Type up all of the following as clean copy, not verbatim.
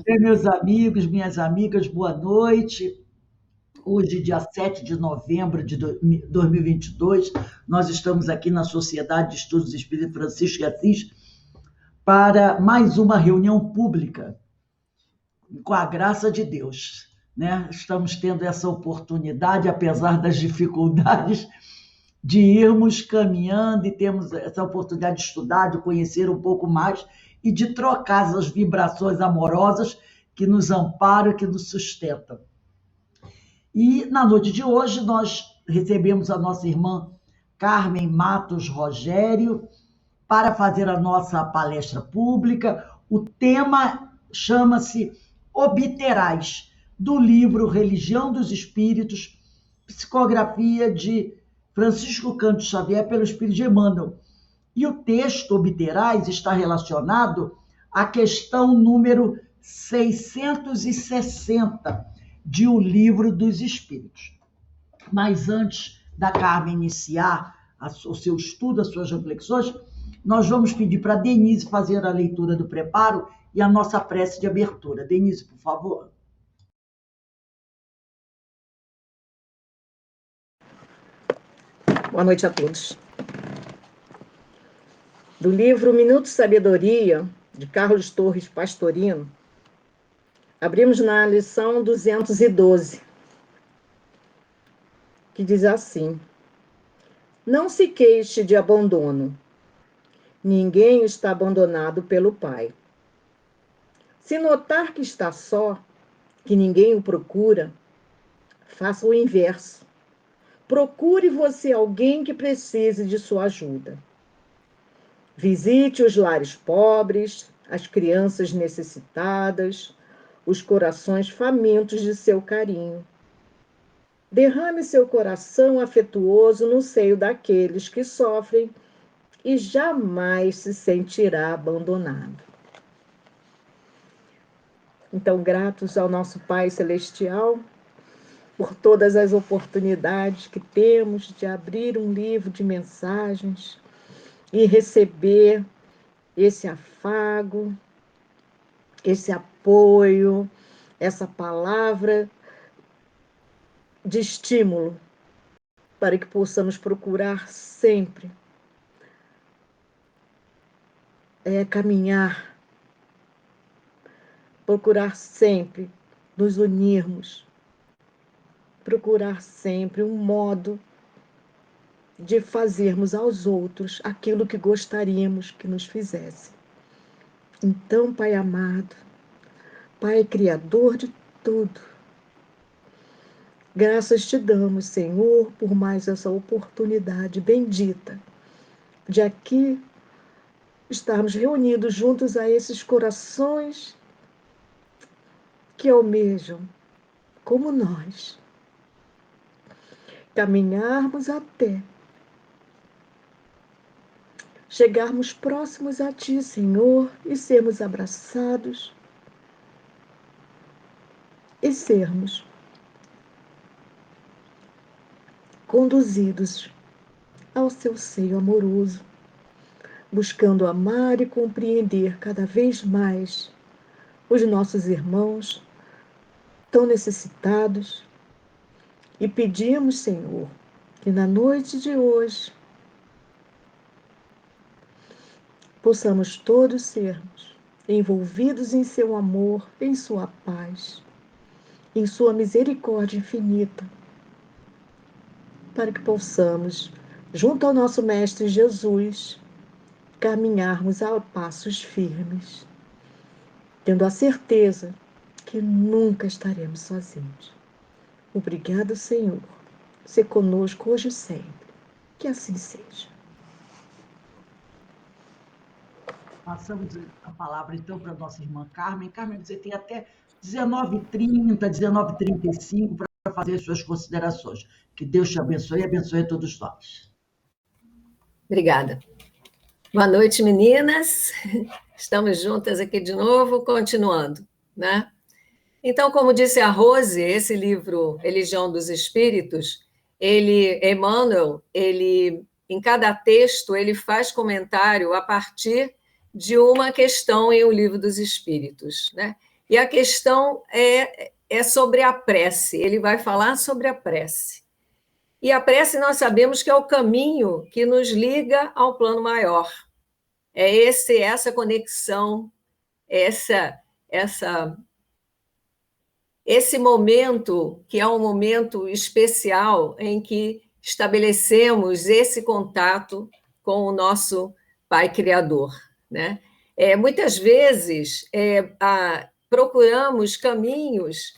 Bem, meus amigos, minhas amigas, boa noite. Hoje, dia 7 de novembro de 2022, nós estamos aqui na Sociedade de Estudos Espíritas Francisco de Assis para mais uma reunião pública, com a graça de Deus, né? Estamos tendo essa oportunidade, apesar das dificuldades, de irmos caminhando e temos essa oportunidade de estudar, de conhecer um pouco mais e de trocar essas vibrações amorosas que nos amparam, que nos sustentam. E na noite de hoje nós recebemos a nossa irmã Carmen Matos Rogério para fazer a nossa palestra pública. O tema chama-se Obterás, do livro Religião dos Espíritos, psicografia de Francisco Cândido Xavier pelo Espírito de Emmanuel. E o texto Obterás está relacionado à questão número 660 de O Livro dos Espíritos. Mas antes da Carmen iniciar o seu estudo, as suas reflexões, nós vamos pedir para a Denise fazer a leitura do preparo e a nossa prece de abertura. Denise, por favor. Boa noite a todos. Do livro Minuto de Sabedoria, de Carlos Torres Pastorino, abrimos na lição 212, que diz assim: não se queixe de abandono. Ninguém está abandonado pelo Pai. Se notar que está só, que ninguém o procura, faça o inverso. Procure você alguém que precise de sua ajuda. Visite os lares pobres, as crianças necessitadas, os corações famintos de seu carinho. Derrame seu coração afetuoso no seio daqueles que sofrem e jamais se sentirá abandonado. Então, gratos ao nosso Pai Celestial por todas as oportunidades que temos de abrir um livro de mensagens e receber esse afago, esse apoio, essa palavra de estímulo para que possamos procurar sempre caminhar, procurar sempre nos unirmos, procurar sempre um modo de fazermos aos outros aquilo que gostaríamos que nos fizessem. Então, Pai amado, Pai Criador de tudo, graças te damos, Senhor, por mais essa oportunidade bendita de aqui estarmos reunidos juntos a esses corações que almejam, como nós, caminharmos até chegarmos próximos a Ti, Senhor, e sermos abraçados e sermos conduzidos ao Seu seio amoroso, buscando amar e compreender cada vez mais os nossos irmãos tão necessitados. E pedimos, Senhor, que na noite de hoje possamos todos sermos envolvidos em Seu amor, em Sua paz, em Sua misericórdia infinita, para que possamos, junto ao nosso Mestre Jesus, caminharmos a passos firmes, tendo a certeza que nunca estaremos sozinhos. Obrigado, Senhor. Se conosco hoje e sempre. Que assim seja. Passamos a palavra, então, para a nossa irmã Carmen. Carmen, você tem até 19h30, 19h35 para fazer suas considerações. Que Deus te abençoe e abençoe a todos nós. Obrigada. Boa noite, meninas. Estamos juntas aqui de novo, continuando, né? Então, como disse a Rose, esse livro, Religião dos Espíritos, Emmanuel, em cada texto, ele faz comentário a partir de uma questão em O Livro dos Espíritos, né? E a questão é sobre a prece. Ele vai falar sobre a prece. E a prece nós sabemos que é o caminho que nos liga ao plano maior. É essa conexão, esse momento que é um momento especial em que estabelecemos esse contato com o nosso Pai Criador, né? Muitas vezes procuramos caminhos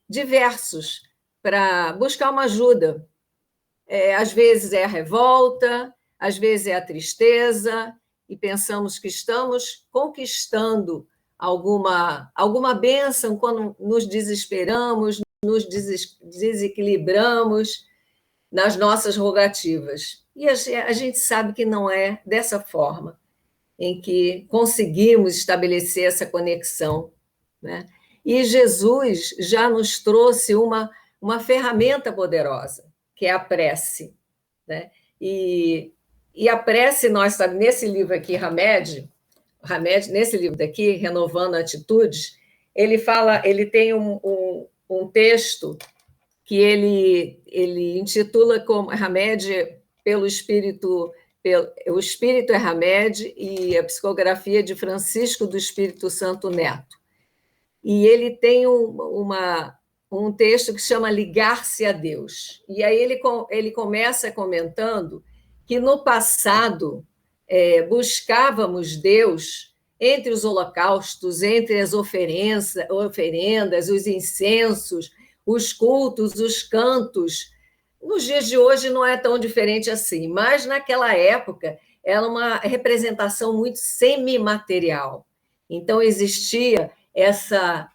diversos para buscar uma ajuda. Às vezes é a revolta, às vezes é a tristeza, e pensamos que estamos conquistando alguma bênção quando nos desesperamos, nos desequilibramos nas nossas rogativas. E a gente sabe que não é dessa forma em que conseguimos estabelecer essa conexão, né? E Jesus já nos trouxe uma ferramenta poderosa, que é a prece, né? E a prece, nós sabemos, nesse livro aqui, Hamed, nesse livro daqui, Renovando Atitudes, ele tem um texto que ele intitula como Hamed pelo Espírito, o Espírito é Hamed, e a psicografia de Francisco do Espírito Santo Neto. E ele tem um texto que chama Ligar-se a Deus. E aí ele começa comentando que no passado buscávamos Deus entre os holocaustos, entre as oferendas, os incensos, os cultos, os cantos. Nos dias de hoje não é tão diferente assim, mas naquela época era uma representação muito semimaterial. Então existia essa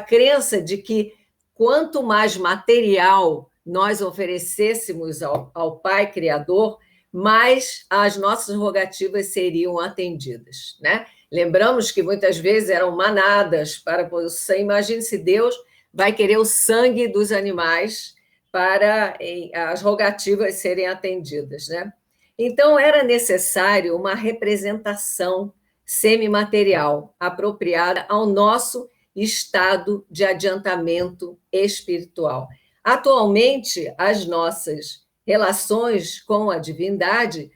crença de que quanto mais material nós oferecêssemos ao Pai Criador, mais as nossas rogativas seriam atendidas, né? Lembramos que muitas vezes eram manadas para o sangue. Imagine se Deus vai querer o sangue dos animais para as rogativas serem atendidas, né? Então, era necessário uma representação semimaterial apropriada ao nosso estado de adiantamento espiritual. Atualmente, as nossas relações com a divindade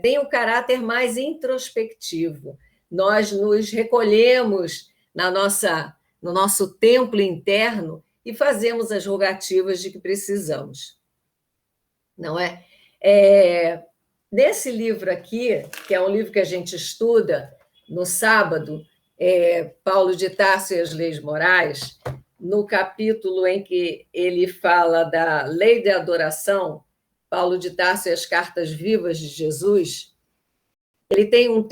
têm um caráter mais introspectivo. Nós nos recolhemos no nosso templo interno e fazemos as rogativas de que precisamos. Não é? Nesse livro aqui, que é um livro que a gente estuda no sábado, Paulo de Tarso e as Leis Morais, no capítulo em que ele fala da lei da adoração, Paulo de Tarso e as Cartas Vivas de Jesus, ele tem um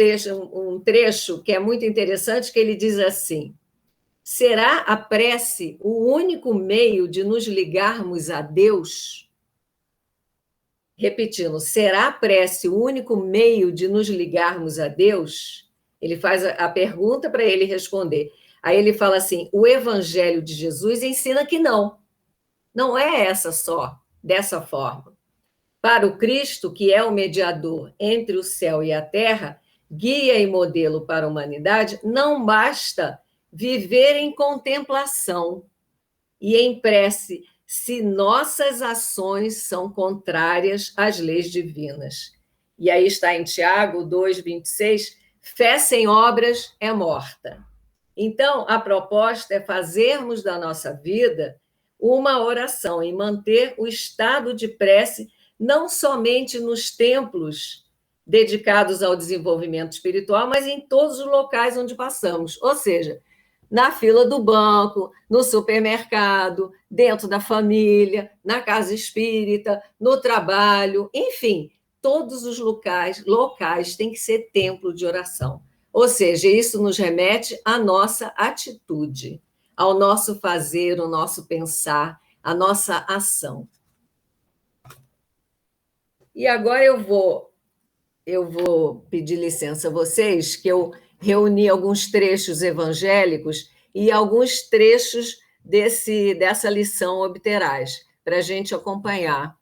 trecho que é muito interessante, que ele diz assim: será a prece o único meio de nos ligarmos a Deus? Repetindo, será a prece o único meio de nos ligarmos a Deus? Ele faz a pergunta para ele responder. Aí ele fala assim: o Evangelho de Jesus ensina que não. Não é dessa forma. Para o Cristo, que é o mediador entre o céu e a terra, guia e modelo para a humanidade, não basta viver em contemplação e em prece se nossas ações são contrárias às leis divinas. E aí está em Tiago 2,26, fé sem obras é morta. Então, a proposta é fazermos da nossa vida uma oração e manter o estado de prece não somente nos templos dedicados ao desenvolvimento espiritual, mas em todos os locais onde passamos. Ou seja, na fila do banco, no supermercado, dentro da família, na casa espírita, no trabalho, enfim, todos os locais têm que ser templo de oração. Ou seja, isso nos remete à nossa atitude, ao nosso fazer, ao nosso pensar, à nossa ação. E agora eu vou pedir licença a vocês, que eu reuni alguns trechos evangélicos e alguns trechos dessa lição obterás, para a gente acompanhar.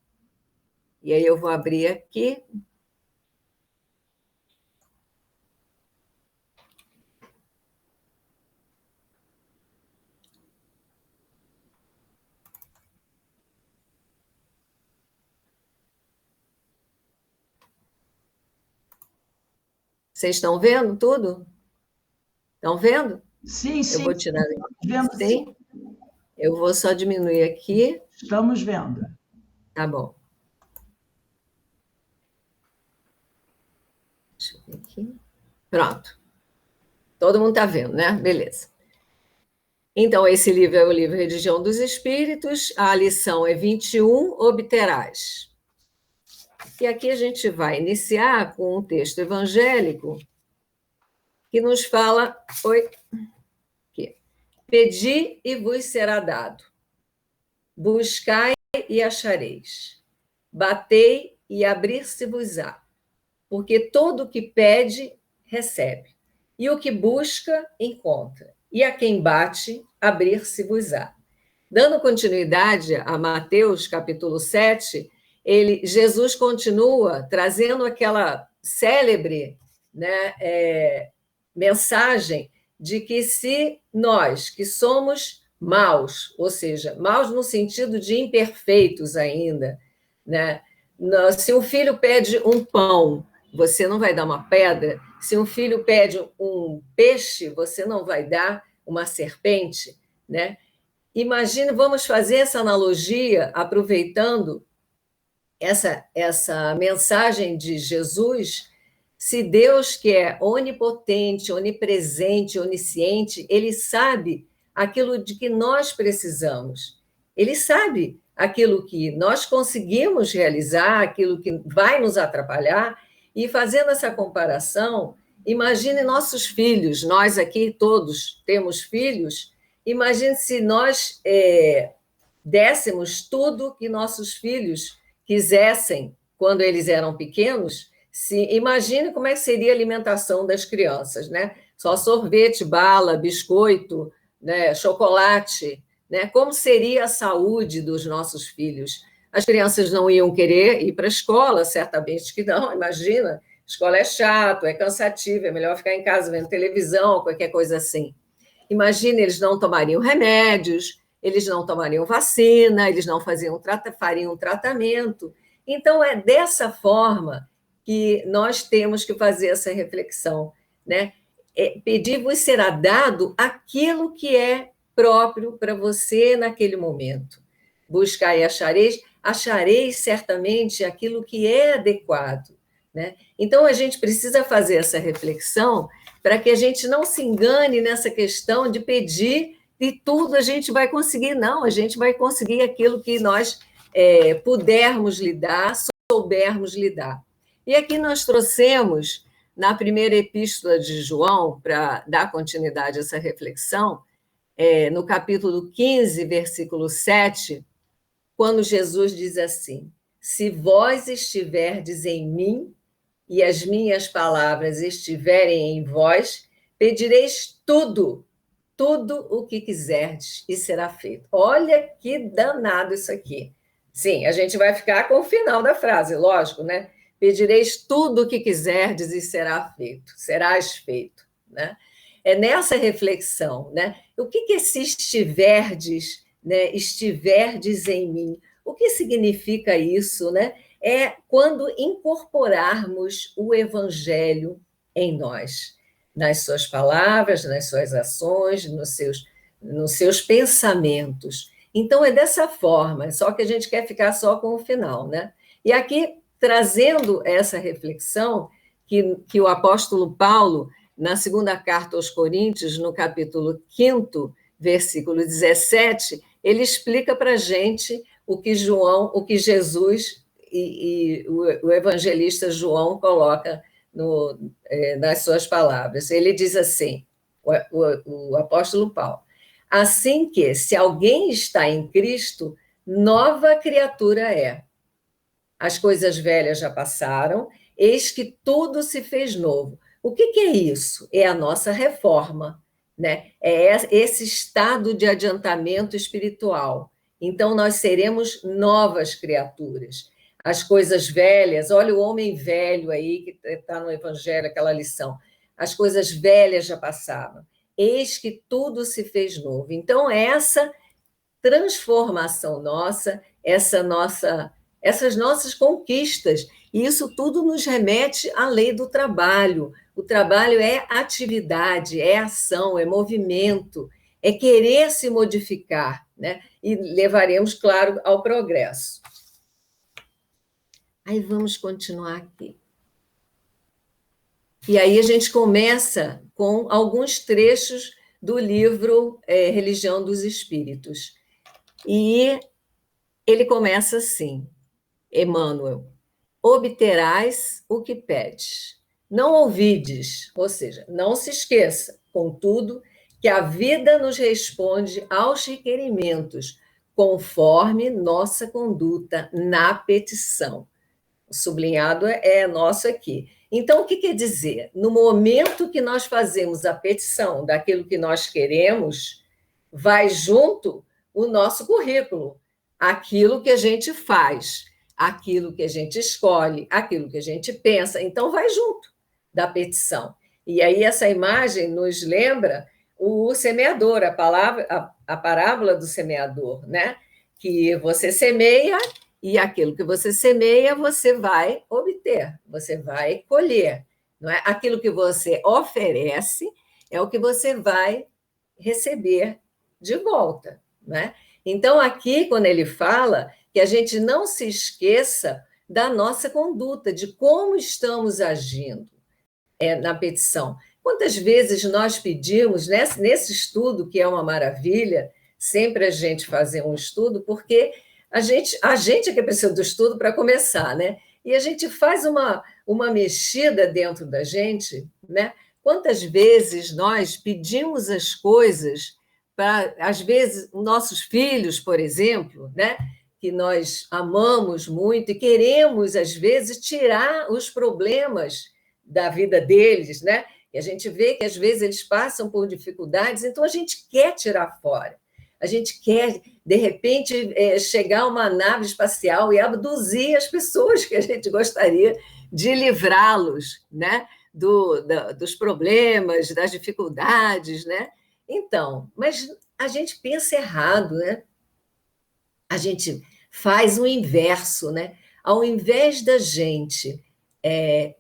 E aí eu vou abrir aqui. Vocês estão vendo tudo? Estão vendo? Sim, Eu sim, vou tirar estamos vendo, sim. sim. Eu vou só diminuir aqui. Estamos vendo. Tá bom. Deixa eu ver aqui. Pronto. Todo mundo está vendo, né? Beleza. Então, esse livro é o livro Religião dos Espíritos, a lição é 21, obterás. E aqui a gente vai iniciar com um texto evangélico que nos fala, aqui. Pedi e vos será dado, buscai e achareis, batei e abrir-se-vos-á, porque todo o que pede, recebe, e o que busca, encontra, e a quem bate, abrir-se-vos-á. Dando continuidade a Mateus, capítulo 7, Jesus continua trazendo aquela célebre, né, mensagem de que se nós, que somos maus, ou seja, maus no sentido de imperfeitos ainda, né? Se um filho pede um pão, você não vai dar uma pedra. Se um filho pede um peixe, você não vai dar uma serpente, né? Imagine, vamos fazer essa analogia, aproveitando essa mensagem de Jesus. Se Deus, que é onipotente, onipresente, onisciente, ele sabe aquilo de que nós precisamos. Ele sabe aquilo que nós conseguimos realizar, aquilo que vai nos atrapalhar, e fazendo essa comparação, imagine nossos filhos, nós aqui todos temos filhos, imagine se nós dessemos tudo que nossos filhos quisessem quando eles eram pequenos. Imagine como é que seria a alimentação das crianças, né? Só sorvete, bala, biscoito, né? Chocolate, né? Como seria a saúde dos nossos filhos? As crianças não iam querer ir para a escola, certamente que não, imagina. Escola é chato, é cansativo, é melhor ficar em casa vendo televisão, qualquer coisa assim. Imagine, eles não tomariam remédios, eles não tomariam vacina, eles não fariam tratamento. Então, é dessa forma que nós temos que fazer essa reflexão, né? Pedir-vos será dado aquilo que é próprio para você naquele momento. Buscai e achareis certamente aquilo que é adequado, né? Então, a gente precisa fazer essa reflexão para que a gente não se engane nessa questão de pedir e tudo a gente vai conseguir. Não, a gente vai conseguir aquilo que nós pudermos lidar, soubermos lidar. E aqui nós trouxemos, na primeira epístola de João, para dar continuidade a essa reflexão, no capítulo 15, versículo 7, quando Jesus diz assim: se vós estiverdes em mim e as minhas palavras estiverem em vós, pedireis tudo o que quiserdes e será feito. Olha que danado isso aqui. Sim, a gente vai ficar com o final da frase, lógico, né? Pedireis tudo o que quiserdes e será feito, serás feito, né? É nessa reflexão, né? O que é se estiverdes, né? Estiverdes em mim. O que significa isso, né? É quando incorporarmos o evangelho em nós, nas suas palavras, nas suas ações, nos seus pensamentos. Então, é dessa forma, só que a gente quer ficar só com o final, né? E aqui, trazendo essa reflexão, que o apóstolo Paulo, na segunda carta aos Coríntios, no capítulo 5, versículo 17, ele explica para a gente o que Jesus e o evangelista João coloca nas suas palavras. Ele diz assim, o apóstolo Paulo: assim que, se alguém está em Cristo, nova criatura é. As coisas velhas já passaram, eis que tudo se fez novo. O que é isso? É a nossa reforma, né? É esse estado de adiantamento espiritual. Então, nós seremos novas criaturas. As coisas velhas, olha o homem velho aí, que está no Evangelho, aquela lição. As coisas velhas já passaram, eis que tudo se fez novo. Então, essa transformação nossa, essas nossas conquistas, e isso tudo nos remete à lei do trabalho, O trabalho é atividade, é ação, é movimento, é querer se modificar, né? E levaremos, claro, ao progresso. Aí vamos continuar aqui. E aí a gente começa com alguns trechos do livro Religião dos Espíritos. E ele começa assim, Emmanuel: obterás o que pedes. Não ouvides, ou seja, não se esqueça, contudo, que a vida nos responde aos requerimentos, conforme nossa conduta na petição. O sublinhado é nosso aqui. Então, o que quer dizer? No momento que nós fazemos a petição daquilo que nós queremos, vai junto o nosso currículo, aquilo que a gente faz, aquilo que a gente escolhe, aquilo que a gente pensa. Então, vai junto da petição. E aí, essa imagem nos lembra o semeador, a parábola do semeador, né? Que você semeia e aquilo que você semeia, você vai obter, você vai colher. Não é? Aquilo que você oferece é o que você vai receber de volta. Né? Então, aqui, quando ele fala que a gente não se esqueça da nossa conduta, de como estamos agindo na petição. Quantas vezes nós pedimos, nesse estudo, que é uma maravilha, sempre a gente fazer um estudo, porque a gente é que precisa do estudo para começar, né? E a gente faz uma mexida dentro da gente, né? Quantas vezes nós pedimos as coisas para, às vezes, nossos filhos, por exemplo, né? Que nós amamos muito e queremos, às vezes, tirar os problemas da vida deles, né? E a gente vê que, às vezes, eles passam por dificuldades, então a gente quer tirar fora. A gente quer, de repente, chegar a uma nave espacial e abduzir as pessoas que a gente gostaria de livrá-los, né? Dos problemas, das dificuldades, né? Então, mas a gente pensa errado, né? A gente faz o inverso, né? Ao invés da gente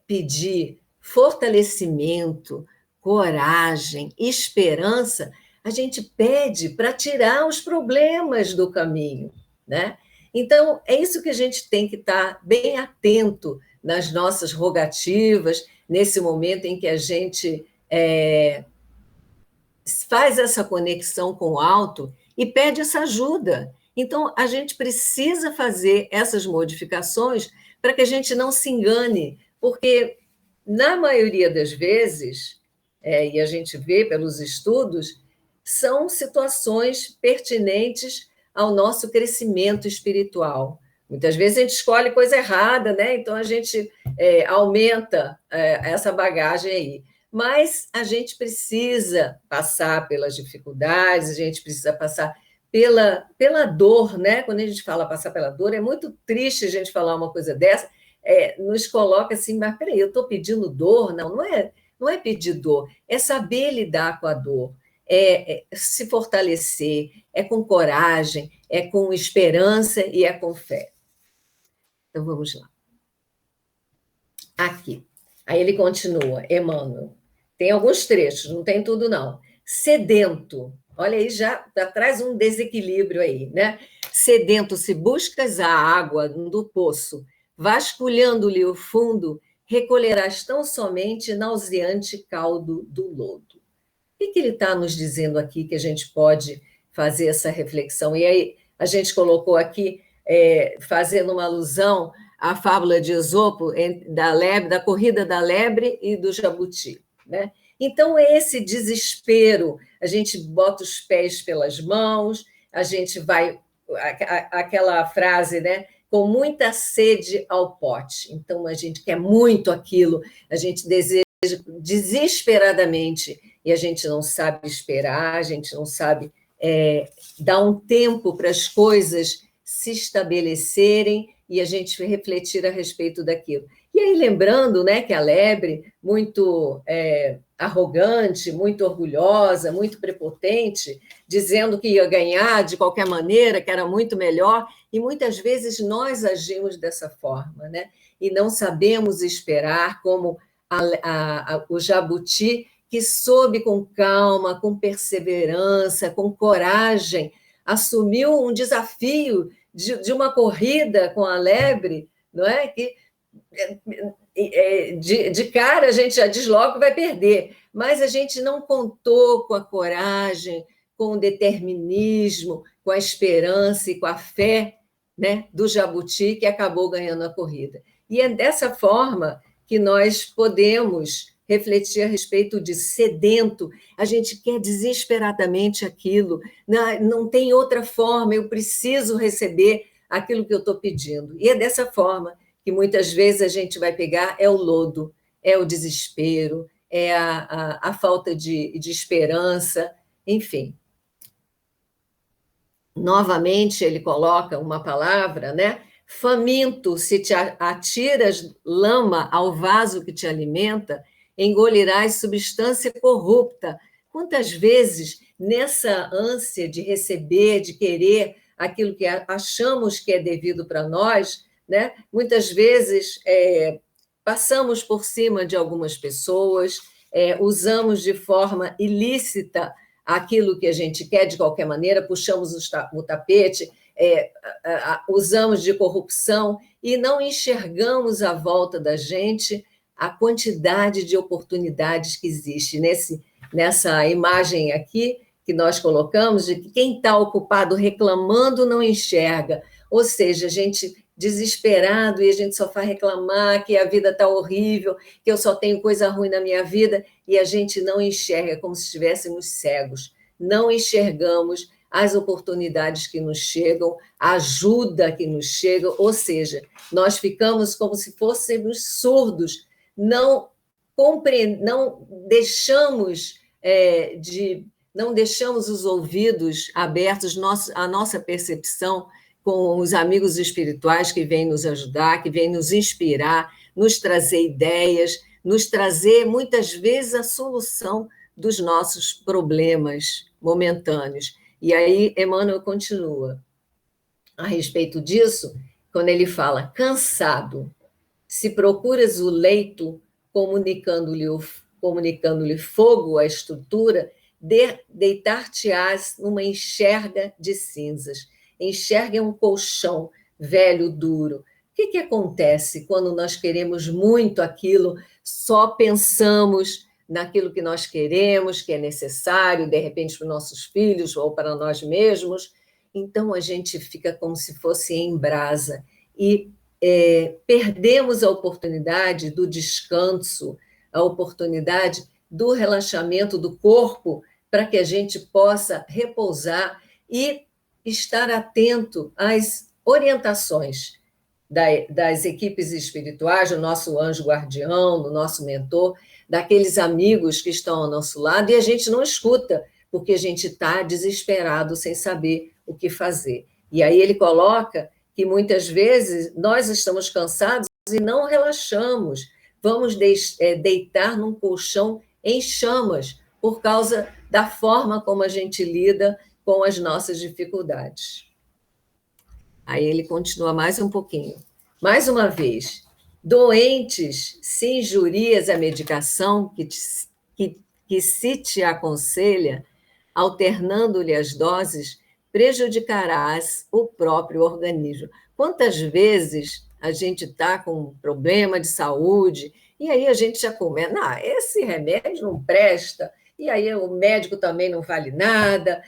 pedir fortalecimento, coragem, esperança, a gente pede para tirar os problemas do caminho, né? Então, é isso que a gente tem que estar bem atento nas nossas rogativas, nesse momento em que a gente faz essa conexão com o alto e pede essa ajuda. Então, a gente precisa fazer essas modificações para que a gente não se engane, porque, na maioria das vezes, e a gente vê pelos estudos, são situações pertinentes ao nosso crescimento espiritual. Muitas vezes a gente escolhe coisa errada, né? Então a gente aumenta essa bagagem aí. Mas a gente precisa passar pelas dificuldades, a gente precisa passar pela dor, né? Quando a gente fala passar pela dor, é muito triste a gente falar uma coisa dessa, nos coloca assim, mas peraí, eu estou pedindo dor? Não é pedir dor, é saber lidar com a dor. Se fortalecer, é com coragem, é com esperança e é com fé. Então, vamos lá. Aqui. Aí ele continua, Emmanuel. Tem alguns trechos, não tem tudo, não. Sedento. Olha aí, já traz um desequilíbrio aí, né? Sedento, se buscas a água do poço, vasculhando-lhe o fundo, recolherás tão somente nauseante caldo do lodo. O que ele está nos dizendo aqui que a gente pode fazer essa reflexão? E aí a gente colocou aqui, fazendo uma alusão à fábula de Esopo, da corrida da lebre e do jabuti, né? Então, esse desespero, a gente bota os pés pelas mãos, a gente vai, aquela frase, né? Com muita sede ao pote. Então, a gente quer muito aquilo, a gente deseja desesperadamente, e a gente não sabe esperar, a gente não sabe dar um tempo para as coisas se estabelecerem e a gente refletir a respeito daquilo. E aí, lembrando, né, que a lebre, muito arrogante, muito orgulhosa, muito prepotente, dizendo que ia ganhar de qualquer maneira, que era muito melhor, e muitas vezes nós agimos dessa forma, né? E não sabemos esperar, como o jabuti, que soube com calma, com perseverança, com coragem, assumiu um desafio de uma corrida com a lebre, não é? Que de cara a gente já diz logo que vai perder, mas a gente não contou com a coragem, com o determinismo, com a esperança e com a fé, né, do jabuti, que acabou ganhando a corrida. E é dessa forma que nós podemos refletir a respeito de sedento. A gente quer desesperadamente aquilo, não tem outra forma, eu preciso receber aquilo que eu estou pedindo. E é dessa forma que muitas vezes a gente vai pegar, é o lodo, é o desespero, é a falta de esperança, enfim. Novamente, ele coloca uma palavra, né? Faminto, se te atiras lama ao vaso que te alimenta, engolirás substância corrupta. Quantas vezes, nessa ânsia de receber, de querer aquilo que achamos que é devido para nós, né? Muitas vezes passamos por cima de algumas pessoas, usamos de forma ilícita aquilo que a gente quer de qualquer maneira, puxamos o tapete, usamos de corrupção e não enxergamos à volta da gente a quantidade de oportunidades que existe nessa imagem aqui que nós colocamos, de que quem está ocupado reclamando não enxerga, ou seja, a gente desesperado e a gente só faz reclamar que a vida está horrível, que eu só tenho coisa ruim na minha vida, e a gente não enxerga, como se estivéssemos cegos, não enxergamos as oportunidades que nos chegam, a ajuda que nos chega, ou seja, nós ficamos como se fôssemos surdos, não deixamos não deixamos os ouvidos abertos, a nossa percepção com os amigos espirituais que vêm nos ajudar, que vêm nos inspirar, nos trazer ideias, nos trazer, muitas vezes, a solução dos nossos problemas momentâneos. E aí, Emmanuel continua a respeito disso, quando ele fala, cansado, se procuras o leito, comunicando-lhe fogo à estrutura, deitar-te-ás numa enxerga de cinzas. Enxerga um colchão velho, duro. O que acontece quando nós queremos muito aquilo, só pensamos naquilo que nós queremos, que é necessário, de repente, para os nossos filhos ou para nós mesmos? Então, a gente fica como se fosse em brasa e perdemos a oportunidade do descanso, a oportunidade do relaxamento do corpo, para que a gente possa repousar e estar atento às orientações das equipes espirituais, do nosso anjo guardião, do nosso mentor, daqueles amigos que estão ao nosso lado, e a gente não escuta, porque a gente está desesperado, sem saber o que fazer. E aí ele coloca que muitas vezes nós estamos cansados e não relaxamos, vamos deitar num colchão em chamas, por causa da forma como a gente lida com as nossas dificuldades. Aí ele continua mais um pouquinho. Mais uma vez, doentes, se injurias a medicação que se te aconselha, alternando-lhe as doses, prejudicarás o próprio organismo. Quantas vezes a gente está com um problema de saúde e aí a gente já começa, esse remédio não presta, e aí o médico também não vale nada,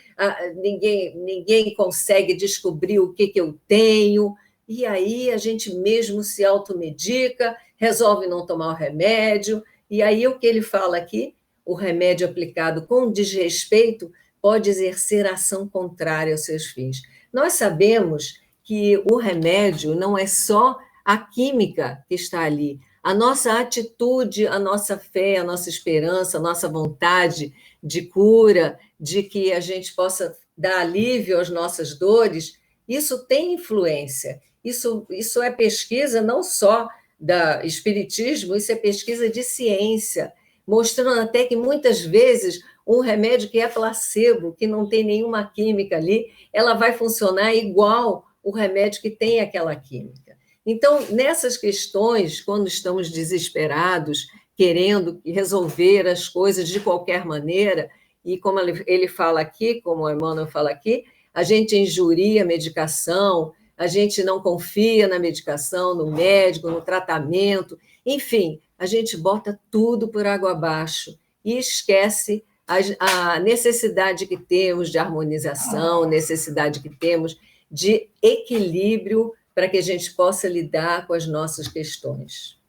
ninguém consegue descobrir o que eu tenho, e aí a gente mesmo se automedica, resolve não tomar o remédio, e aí o que ele fala aqui, o remédio aplicado com desrespeito pode exercer ação contrária aos seus fins. Nós sabemos que o remédio não é só a química que está ali, a nossa atitude, a nossa fé, a nossa esperança, a nossa vontade de cura, de que a gente possa dar alívio às nossas dores, isso tem influência. Isso é pesquisa não só do espiritismo, isso é pesquisa de ciência, mostrando até que muitas vezes um remédio que é placebo, que não tem nenhuma química ali, ela vai funcionar igual o remédio que tem aquela química. Então, nessas questões, quando estamos desesperados, querendo resolver as coisas de qualquer maneira, e como ele fala aqui, como o Emmanuel fala aqui, a gente injuria a medicação, a gente não confia na medicação, no médico, no tratamento, enfim, a gente bota tudo por água abaixo e esquece a necessidade que temos de harmonização, necessidade que temos de equilíbrio para que a gente possa lidar com as nossas questões.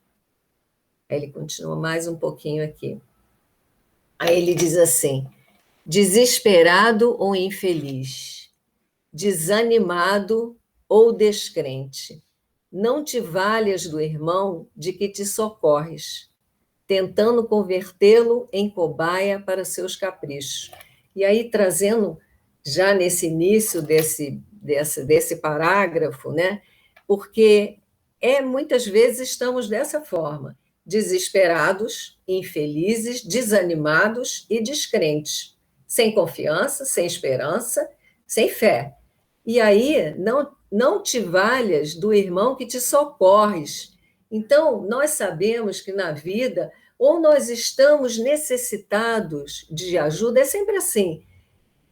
Aí ele continua mais um pouquinho aqui. Aí ele diz assim: desesperado ou infeliz, desanimado ou descrente, não te valhas do irmão de que te socorres, tentando convertê-lo em cobaia para seus caprichos. E aí, trazendo, já nesse início desse parágrafo, né? Porque muitas vezes estamos dessa forma, desesperados, infelizes, desanimados e descrentes, sem confiança, sem esperança, sem fé. E aí, não te valhas do irmão que te socorres. Então, nós sabemos que na vida, ou nós estamos necessitados de ajuda, é sempre assim.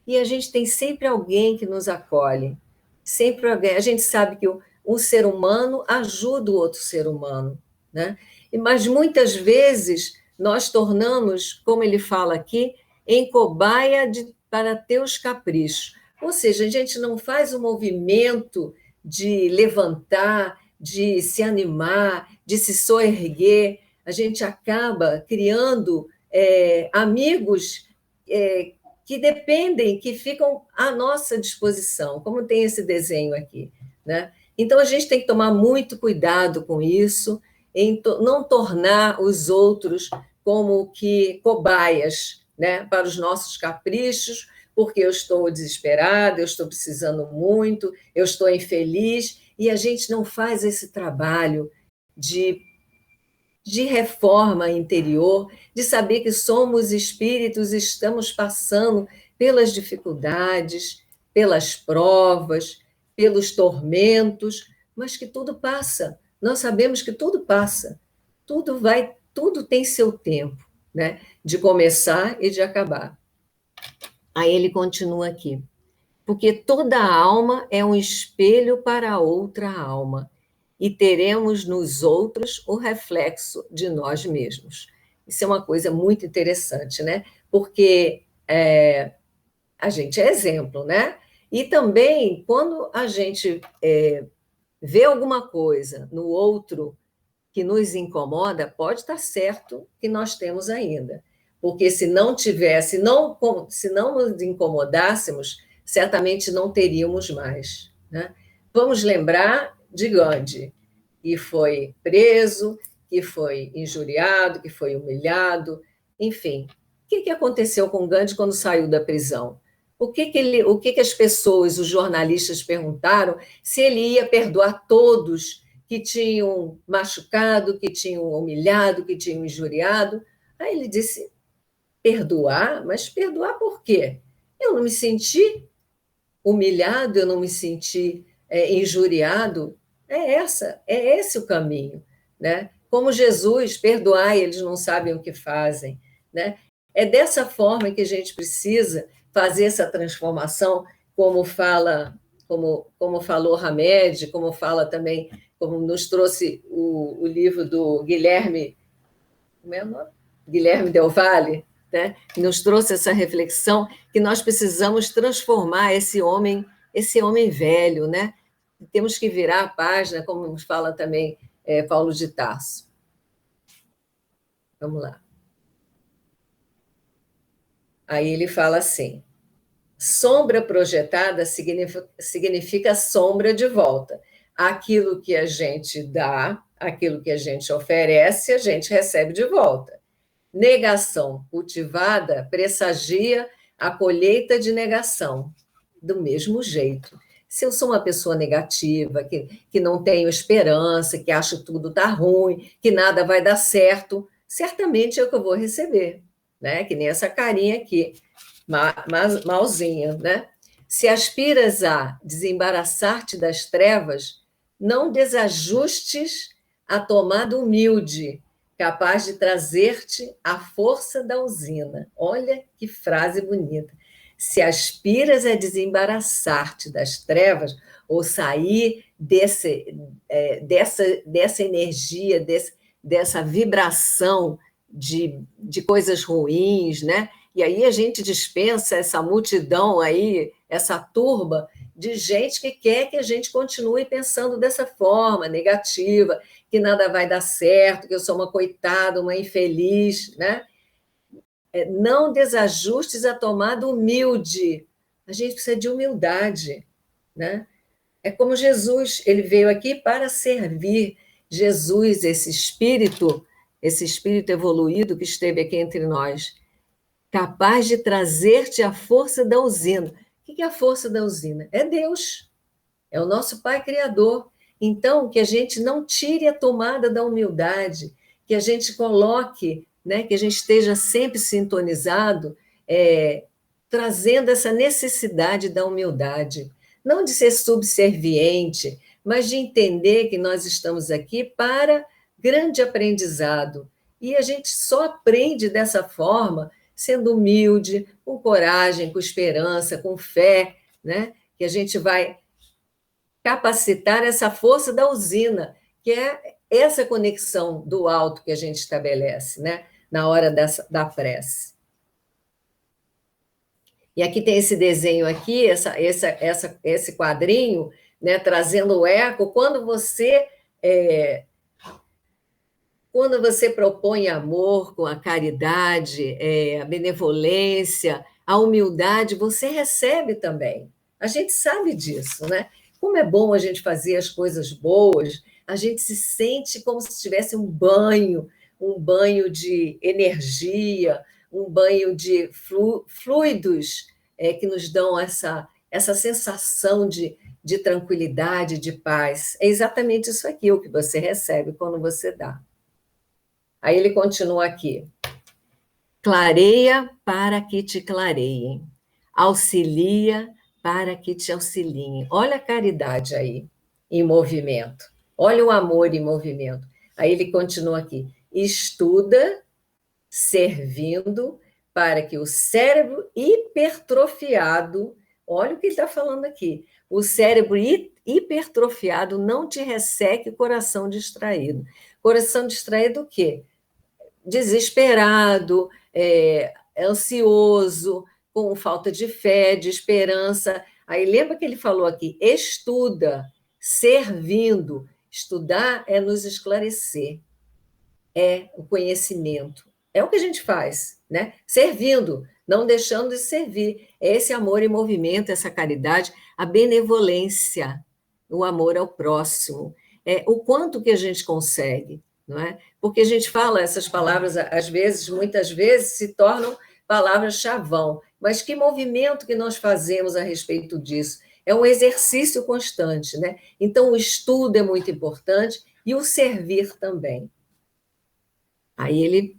E a gente tem sempre alguém que nos acolhe. Sempre alguém. A gente sabe que um ser humano ajuda o outro ser humano, né? Mas muitas vezes nós tornamos, como ele fala aqui, em cobaia para teus caprichos. Ou seja, a gente não faz o movimento de levantar, de se animar, de se soerguer. A gente acaba criando amigos que dependem, que ficam à nossa disposição, como tem esse desenho aqui, né? Então, a gente tem que tomar muito cuidado com isso, em não tornar os outros como que cobaias, né, para os nossos caprichos, porque eu estou desesperada, eu estou precisando muito, eu estou infeliz, e a gente não faz esse trabalho de reforma interior, de saber que somos espíritos e estamos passando pelas dificuldades, pelas provas, pelos tormentos, mas que tudo passa. Nós sabemos que tudo passa. Tudo tem seu tempo, né? De começar e de acabar. Aí ele continua aqui. Porque toda alma é um espelho para outra alma, e teremos nos outros o reflexo de nós mesmos. Isso é uma coisa muito interessante, né? Porque a gente é exemplo, né? E também, quando a gente vê alguma coisa no outro que nos incomoda, pode estar certo que nós temos ainda. Porque se não tivesse, se não nos incomodássemos, certamente não teríamos mais, né? Vamos lembrar de Gandhi, que foi preso, que foi injuriado, que foi humilhado, enfim. O que aconteceu com Gandhi quando saiu da prisão? O que as pessoas, os jornalistas perguntaram se ele ia perdoar todos que tinham machucado, que tinham humilhado, que tinham injuriado? Aí ele disse: perdoar? Mas perdoar por quê? Eu não me senti humilhado, eu não me senti injuriado. É esse o caminho, né? Como Jesus, perdoai, eles não sabem o que fazem, né? É dessa forma que a gente precisa fazer essa transformação, como falou Hamed, como fala também, como nos trouxe o livro do Guilherme, como é o nome? Guilherme Del Valle, né? Nos trouxe essa reflexão que nós precisamos transformar esse homem velho, né? Temos que virar a página, como nos fala também Paulo de Tarso. Vamos lá. Aí ele fala assim: sombra projetada significa sombra de volta. Aquilo que a gente dá, aquilo que a gente oferece, a gente recebe de volta. Negação cultivada pressagia a colheita de negação. Do mesmo jeito. Se eu sou uma pessoa negativa, que não tenho esperança, que acho que tudo está ruim, que nada vai dar certo, certamente é o que eu vou receber, né? Que nem essa carinha aqui, malzinha, né? Se aspiras a desembaraçar-te das trevas, não desajustes a tomada humilde, capaz de trazer-te a força da usina. Olha que frase bonita. Se aspiras a desembaraçar-te das trevas, ou sair dessa energia, dessa vibração de coisas ruins, né? E aí a gente dispensa essa multidão aí, essa turba de gente que quer que a gente continue pensando dessa forma negativa, que nada vai dar certo, que eu sou uma coitada, uma infeliz, né? Não desajustes a tomada humilde. A gente precisa de humildade, né? É como Jesus, ele veio aqui para servir. Jesus, esse espírito evoluído que esteve aqui entre nós, capaz de trazer-te a força da usina. O que é a força da usina? É Deus, é o nosso Pai Criador. Então, que a gente não tire a tomada da humildade, que a gente coloque, né, que a gente esteja sempre sintonizado, trazendo essa necessidade da humildade. Não de ser subserviente, mas de entender que nós estamos aqui para grande aprendizado. E a gente só aprende dessa forma, sendo humilde, com coragem, com esperança, com fé, né? Que a gente vai capacitar essa força da usina, que é essa conexão do alto que a gente estabelece, né? Na hora da prece. E aqui tem esse desenho aqui, esse quadrinho, né, trazendo o eco. Quando você propõe amor com a caridade, a benevolência, a humildade, você recebe também. A gente sabe disso, né? Como é bom a gente fazer as coisas boas, a gente se sente como se tivesse um banho de energia, um banho de fluidos que nos dão essa sensação de tranquilidade, de paz. É exatamente isso aqui o que você recebe quando você dá. Aí ele continua aqui. Clareia para que te clareiem. Auxilia para que te auxiliem. Olha a caridade aí, em movimento. Olha o amor em movimento. Aí ele continua aqui. Estuda servindo para que o cérebro hipertrofiado, olha o que ele está falando aqui, o cérebro hipertrofiado não te resseque o coração distraído. Coração distraído o quê? Desesperado, ansioso, com falta de fé, de esperança. Aí lembra que ele falou aqui, estuda, servindo. Estudar é nos esclarecer, é o conhecimento. É o que a gente faz, né? Servindo, não deixando de servir. É esse amor em movimento, essa caridade, a benevolência, o amor ao próximo. É o quanto que a gente consegue, não é? Porque a gente fala essas palavras, às vezes, muitas vezes, se tornam palavras chavão. Mas que movimento que nós fazemos a respeito disso? É um exercício constante, né? Então, o estudo é muito importante e o servir também. Aí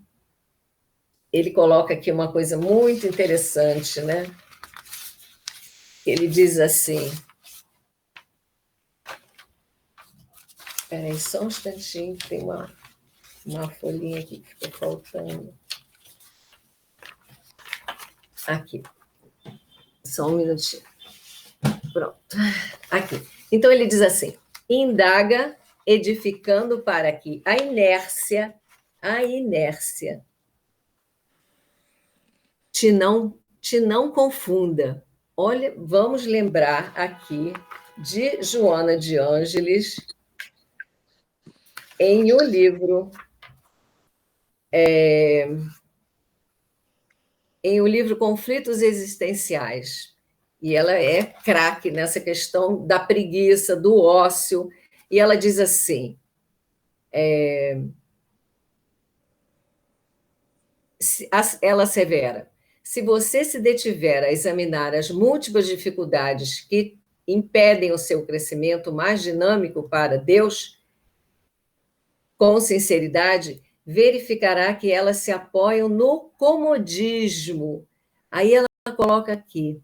ele coloca aqui uma coisa muito interessante, né? Ele diz assim... Espera aí, só um instantinho, tem uma folhinha aqui que ficou faltando. Aqui. Só um minutinho. Pronto. Aqui. Então, ele diz assim, indaga, edificando para que a inércia te não confunda. Olha, vamos lembrar aqui de Joana de Ângeles, em o livro Conflitos Existenciais. E ela é craque nessa questão da preguiça, do ócio. E ela diz assim, ela assevera, se você se detiver a examinar as múltiplas dificuldades que impedem o seu crescimento mais dinâmico para Deus, com sinceridade, verificará que elas se apoiam no comodismo. Aí ela coloca aqui,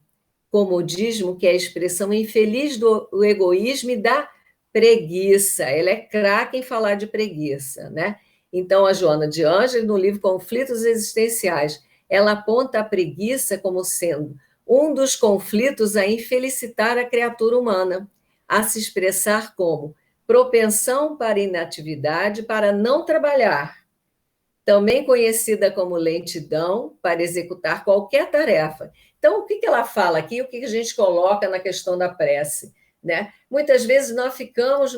comodismo, que é a expressão infeliz do egoísmo e da preguiça. Ela é craque em falar de preguiça, né? Então, a Joana de Ângeles, no livro Conflitos Existenciais, ela aponta a preguiça como sendo um dos conflitos a infelicitar a criatura humana, a se expressar como propensão para inatividade, para não trabalhar, também conhecida como lentidão para executar qualquer tarefa. Então, o que ela fala aqui, o que a gente coloca na questão da prece? Né? Muitas vezes nós ficamos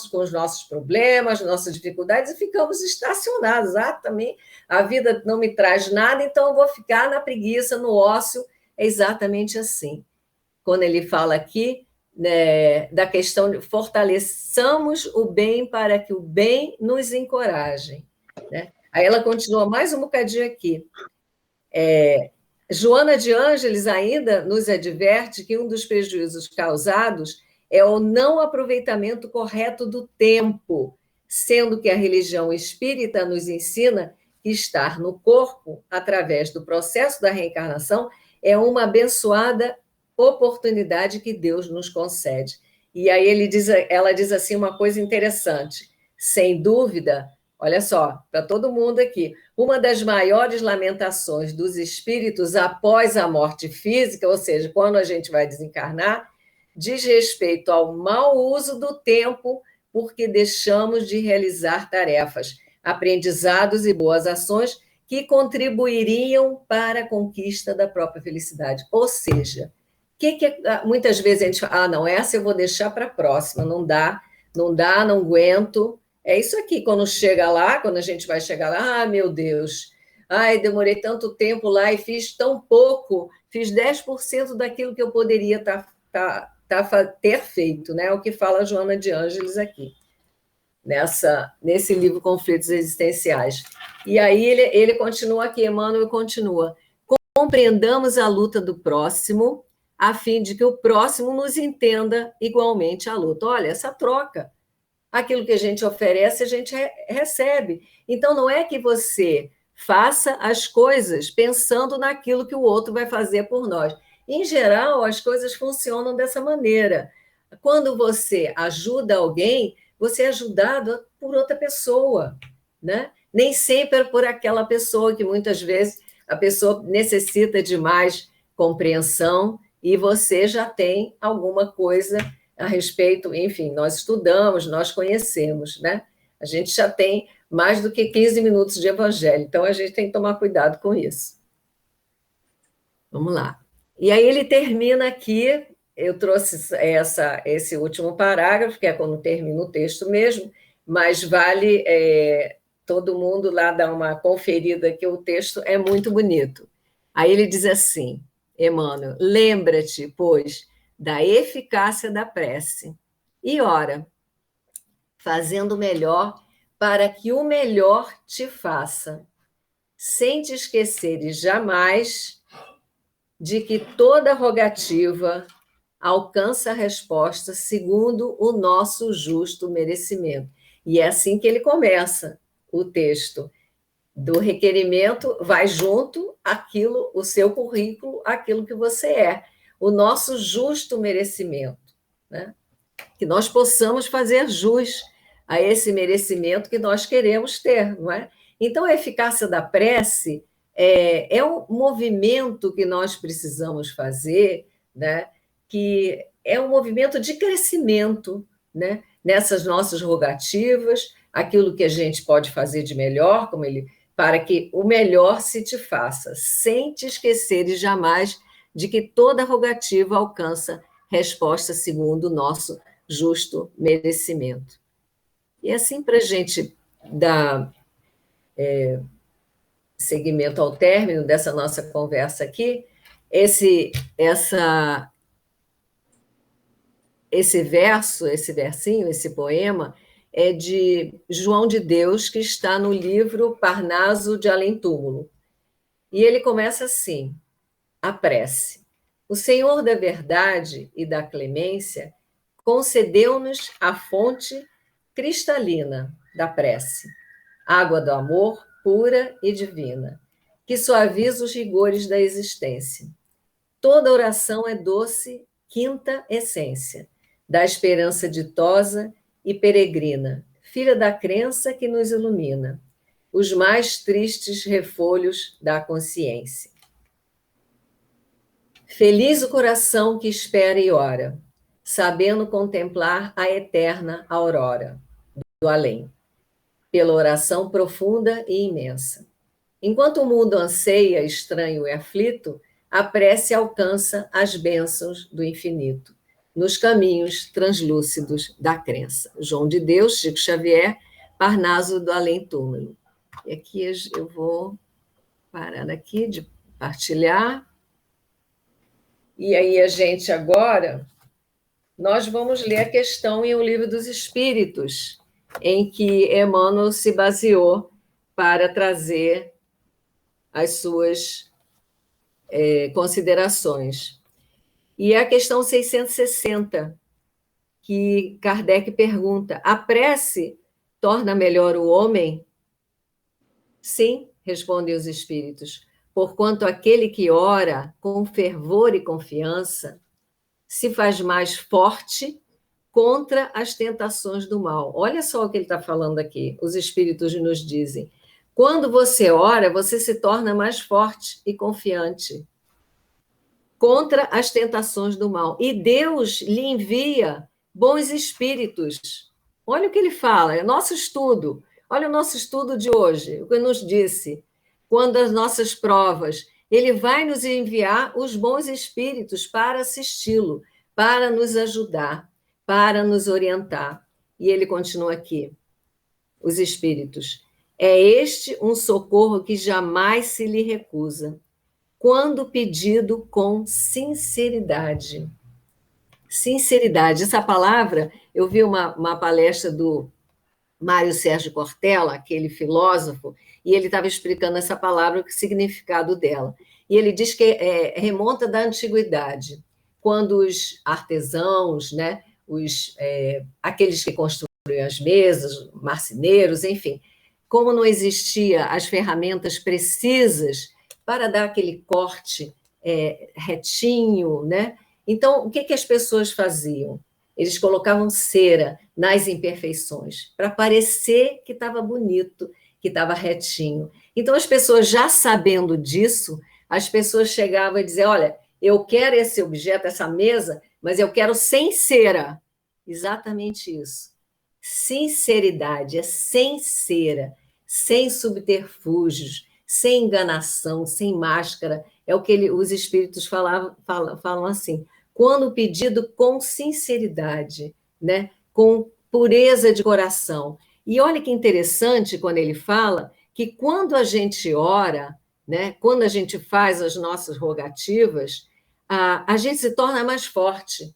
com os nossos problemas, nossas dificuldades, e ficamos estacionados. Também a vida não me traz nada, então eu vou ficar na preguiça, no ócio. É exatamente assim. Quando ele fala aqui, né, da questão de fortaleçamos o bem para que o bem nos encoraje. Né? Aí ela continua mais um bocadinho aqui. Joana de Ângeles ainda nos adverte que um dos prejuízos causados é o não aproveitamento correto do tempo, sendo que a religião espírita nos ensina que estar no corpo, através do processo da reencarnação, é uma abençoada oportunidade que Deus nos concede. E aí ela diz assim uma coisa interessante, sem dúvida, olha só, para todo mundo aqui, uma das maiores lamentações dos espíritos após a morte física, ou seja, quando a gente vai desencarnar, diz respeito ao mau uso do tempo, porque deixamos de realizar tarefas, aprendizados e boas ações que contribuiriam para a conquista da própria felicidade. Ou seja, muitas vezes a gente fala, não, essa eu vou deixar para a próxima, não dá, não aguento. É isso aqui, quando chega lá, quando a gente vai chegar lá, meu Deus, demorei tanto tempo lá e fiz tão pouco, fiz 10% daquilo que eu poderia ter feito, né? O que fala a Joana de Ângeles aqui, nesse livro Conflitos Existenciais. E aí ele continua aqui, Emmanuel continua. Compreendamos a luta do próximo, a fim de que o próximo nos entenda igualmente a luta. Olha, essa troca. Aquilo que a gente oferece, a gente recebe. Então, não é que você faça as coisas pensando naquilo que o outro vai fazer por nós. Em geral, as coisas funcionam dessa maneira. Quando você ajuda alguém, você é ajudado por outra pessoa, né? Nem sempre é por aquela pessoa que muitas vezes a pessoa necessita de mais compreensão e você já tem alguma coisa a respeito, enfim, nós estudamos, nós conhecemos, né? A gente já tem mais do que 15 minutos de evangelho, então a gente tem que tomar cuidado com isso. Vamos lá. E aí ele termina aqui, eu trouxe esse último parágrafo, que é quando termina o texto mesmo, mas vale todo mundo lá dar uma conferida, que o texto é muito bonito. Aí ele diz assim, Emmanuel, lembra-te, pois, da eficácia da prece. E ora, fazendo o melhor para que o melhor te faça, sem te esqueceres jamais de que toda rogativa alcança a resposta segundo o nosso justo merecimento. E é assim que ele começa o texto. Do requerimento vai junto aquilo, o seu currículo, aquilo que você é. O nosso justo merecimento, né? Que nós possamos fazer jus a esse merecimento que nós queremos ter, não é? Então, a eficácia da prece é um movimento que nós precisamos fazer, né? Que é um movimento de crescimento, né? Nessas nossas rogativas, aquilo que a gente pode fazer de melhor, para que o melhor se te faça, sem te esqueceres jamais de que toda rogativa alcança resposta segundo o nosso justo merecimento. E assim, para a gente dar seguimento ao término dessa nossa conversa aqui, esse versinho, esse poema, é de João de Deus, que está no livro Parnaso de Além Túmulo. E ele começa assim, a prece. O Senhor da verdade e da clemência concedeu-nos a fonte cristalina da prece, água do amor pura e divina, que suaviza os rigores da existência. Toda oração é doce, quinta essência, da esperança ditosa e peregrina, filha da crença que nos ilumina. os mais tristes refolhos da consciência. Feliz o coração que espera e ora, sabendo contemplar a eterna aurora do além, pela oração profunda e imensa. Enquanto o mundo anseia, estranho e aflito, a prece alcança as bênçãos do infinito, nos caminhos translúcidos da crença. João de Deus, Chico Xavier, Parnaso do Além-Túmulo. E aqui eu vou parar aqui de partilhar. E aí a gente agora, nós vamos ler a questão em O Livro dos Espíritos, em que Emmanuel se baseou para trazer as suas considerações. E é a questão 660, que Kardec pergunta: a prece torna melhor o homem? Sim, respondem os espíritos, porquanto aquele que ora com fervor e confiança se faz mais forte contra as tentações do mal. Olha só o que ele está falando aqui, os espíritos nos dizem. Quando você ora, você se torna mais forte e confiante contra as tentações do mal. E Deus lhe envia bons espíritos. Olha o que ele fala, é nosso estudo. Olha o nosso estudo de hoje, o que nos disse. Quando as nossas provas, ele vai nos enviar os bons espíritos para assisti-lo, para nos ajudar, para nos orientar. E ele continua aqui, os espíritos. É este um socorro que jamais se lhe recusa, quando pedido com sinceridade. Sinceridade, essa palavra, eu vi uma palestra do Mário Sérgio Cortella, aquele filósofo, e ele estava explicando essa palavra, o significado dela. E ele diz que remonta da antiguidade, quando os artesãos, né, aqueles que construíam as mesas, marceneiros, enfim, como não existia as ferramentas precisas para dar aquele corte retinho, né? Então, o que as pessoas faziam? Eles colocavam cera nas imperfeições, para parecer que estava bonito, que estava retinho. Então, as pessoas, já sabendo disso, as pessoas chegavam e diziam: olha, eu quero esse objeto, essa mesa, mas eu quero sem cera. Exatamente isso. Sinceridade, é sem cera, sem subterfúgios, sem enganação, sem máscara. É o que os espíritos falam assim. Quando pedido com sinceridade, né? Com pureza de coração. E olha que interessante quando ele fala que quando a gente ora, né? Quando a gente faz as nossas rogativas, a gente se torna mais forte,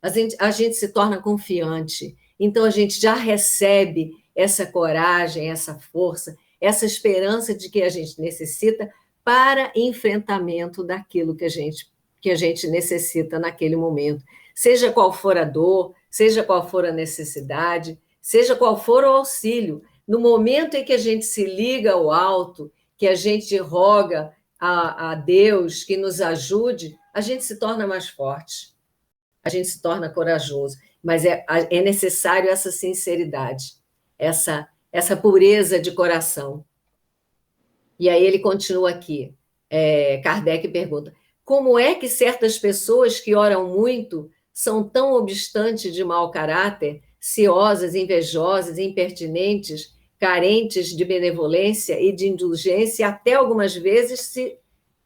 a gente se torna confiante. Então, a gente já recebe essa coragem, essa força, essa esperança de que a gente necessita para enfrentamento daquilo que a gente necessita naquele momento. Seja qual for a dor, seja qual for a necessidade, seja qual for o auxílio. No momento em que a gente se liga ao alto, que a gente roga a Deus que nos ajude, a gente se torna mais forte, a gente se torna corajoso. Mas é necessário essa sinceridade, essa pureza de coração. E aí ele continua aqui, Kardec pergunta: como é que certas pessoas que oram muito são tão obstantes de mau caráter, ciosas, invejosas, impertinentes, carentes de benevolência e de indulgência, até algumas vezes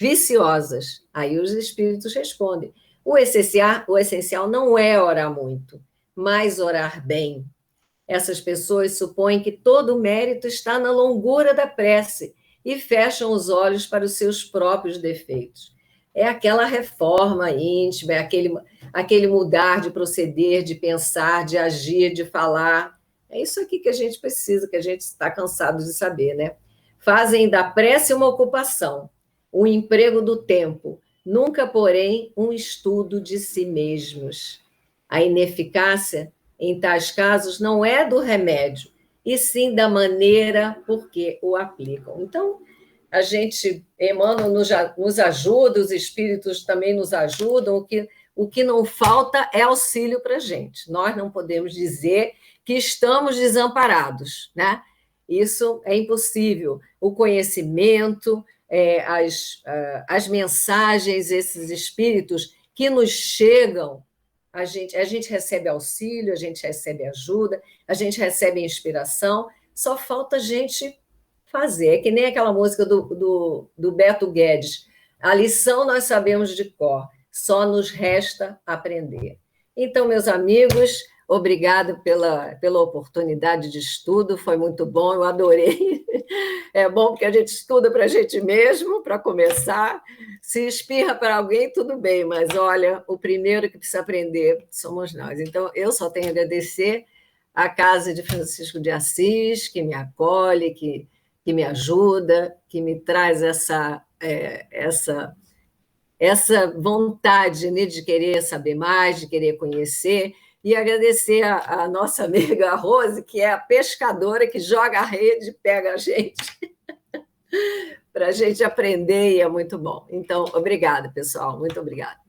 viciosas? Aí os espíritos respondem: o essencial não é orar muito, mas orar bem. Essas pessoas supõem que todo o mérito está na longura da prece e fecham os olhos para os seus próprios defeitos. É aquela reforma íntima, é aquele mudar de proceder, de pensar, de agir, de falar. É isso aqui que a gente precisa, que a gente está cansado de saber, né? Fazem da prece uma ocupação, um emprego do tempo, nunca, porém, um estudo de si mesmos. A ineficácia, em tais casos, não é do remédio, e sim da maneira por que o aplicam. Então, Emmanuel nos ajuda, os espíritos também nos ajudam, o que não falta é auxílio para a gente. Nós não podemos dizer que estamos desamparados, né? Isso é impossível. O conhecimento, as mensagens, esses espíritos que nos chegam, a gente recebe auxílio, a gente recebe ajuda, a gente recebe inspiração, só falta a gente fazer. É que nem aquela música do Beto Guedes. A lição nós sabemos de cor, só nos resta aprender. Então, meus amigos, obrigado pela oportunidade de estudo, foi muito bom, eu adorei. É bom porque a gente estuda para a gente mesmo, para começar. Se espirra para alguém, tudo bem, mas olha, o primeiro que precisa aprender somos nós. Então, eu só tenho a agradecer à Casa de Francisco de Assis, que me acolhe, que me ajuda, que me traz essa vontade, né, de querer saber mais, de querer conhecer, e agradecer a nossa amiga Rose, que é a pescadora que joga a rede e pega a gente, para a gente aprender, e é muito bom. Então, obrigada, pessoal, muito obrigada.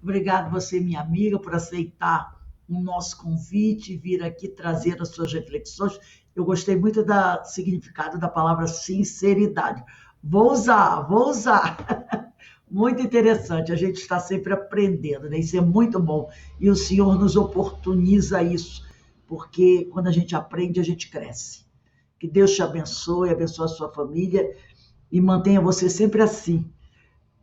Obrigado você, minha amiga, por aceitar o nosso convite e vir aqui trazer as suas reflexões. Eu gostei muito do significado da palavra sinceridade. Vou usar. Muito interessante, a gente está sempre aprendendo, né? Isso é muito bom. E o Senhor nos oportuniza isso, porque quando a gente aprende, a gente cresce. Que Deus te abençoe a sua família e mantenha você sempre assim,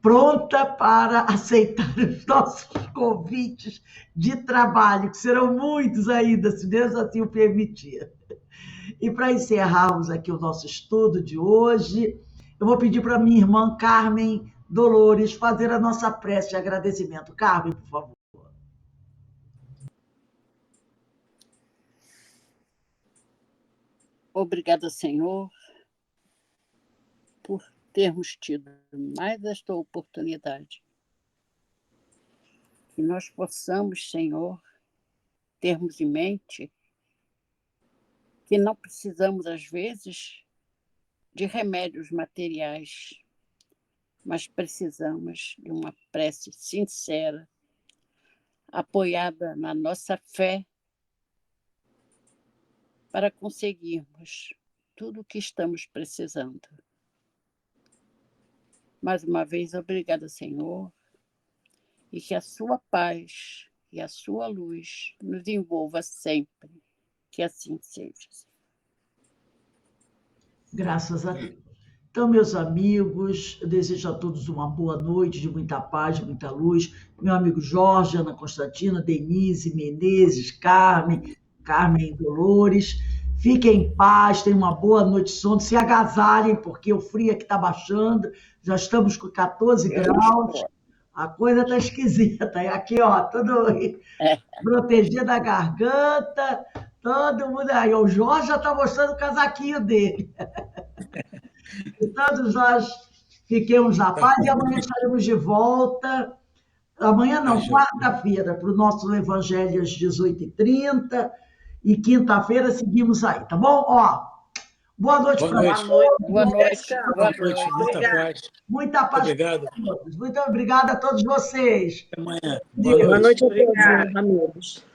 pronta para aceitar os nossos convites de trabalho, que serão muitos ainda, se Deus assim o permitir. E para encerrarmos aqui o nosso estudo de hoje, eu vou pedir para minha irmã Carmen Dolores fazer a nossa prece de agradecimento. Carmen, por favor. Obrigada, Senhor, por termos tido mais esta oportunidade. Que nós possamos, Senhor, termos em mente que não precisamos, às vezes, de remédios materiais, mas precisamos de uma prece sincera, apoiada na nossa fé, para conseguirmos tudo o que estamos precisando. Mais uma vez, obrigada, Senhor, e que a sua paz e a sua luz nos envolva sempre, que assim seja. Graças a Deus. Então, meus amigos, eu desejo a todos uma boa noite, de muita paz, de muita luz. Meu amigo Jorge, Ana Constantina, Denise, Menezes, Carmen Dolores. Fiquem em paz, tenham uma boa noite de sono, se agasalhem, porque o frio aqui está baixando, já estamos com 14 graus, a coisa está esquisita. E aqui, ó, tudo protegido da garganta, todo mundo aí. O Jorge já está mostrando o casaquinho dele. E todos nós fiquemos na paz e amanhã estaremos de volta. Amanhã não, quarta-feira, para o nosso Evangelho às 18h30. E quinta-feira seguimos aí, tá bom? Ó, boa noite para nós. Boa noite. Muita paz. Muita paz. Obrigado. Muito obrigada a todos vocês. Até amanhã. Boa noite a todos, amigos.